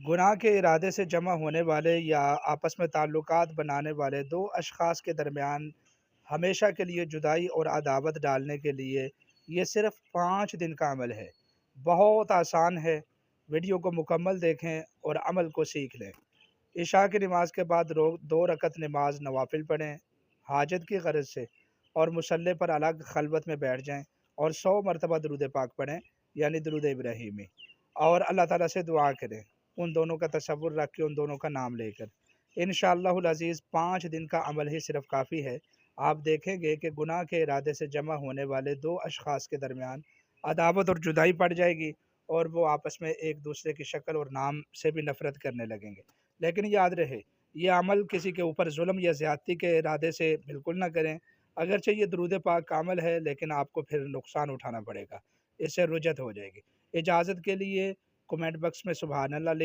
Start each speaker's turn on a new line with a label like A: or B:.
A: गुनाह के इरादे से जमा होने वाले या आपस में ताल्लुकात बनाने वाले दो अशख़ास के दरमियान हमेशा के लिए जुदाई और अदावत डालने के लिए ये सिर्फ़ 5 दिन का अमल है। बहुत आसान है। वीडियो को मुकम्मल देखें और अमल को सीख लें। इशा की नमाज के बाद 2 रकत नमाज नवाफिल पढ़ें हाजत की गरज से, और मुसल्ले पर अलग खलवत में बैठ जाएं और 100 मरतबा दुरूद पाक पढ़ें, यानी दुरूद इब्राहीमी, और अल्लाह ताला से दुआ करें, उन दोनों का तसव्वुर रख के, उन दोनों का नाम लेकर। इंशाअल्लाहुल अज़ीज़ 5 दिन का अमल ही सिर्फ काफ़ी है। आप देखेंगे कि गुनाह के इरादे से जमा होने वाले 2 अशख़ास के दरमियान अदावत और जुदाई पड़ जाएगी, और वो आपस में एक दूसरे की शक्ल और नाम से भी नफ़रत करने लगेंगे। लेकिन याद रहे, ये अमल किसी के ऊपर जुल्म या ज़्यादती के इरादे से बिल्कुल ना करें। अगरचे ये दुरूद पाक का अमल है, लेकिन आपको फिर नुकसान उठाना पड़ेगा, इससे रुजत हो जाएगी। इजाज़त के लिए कमेंट बॉक्स में सुबहान अल्लाह लिखें।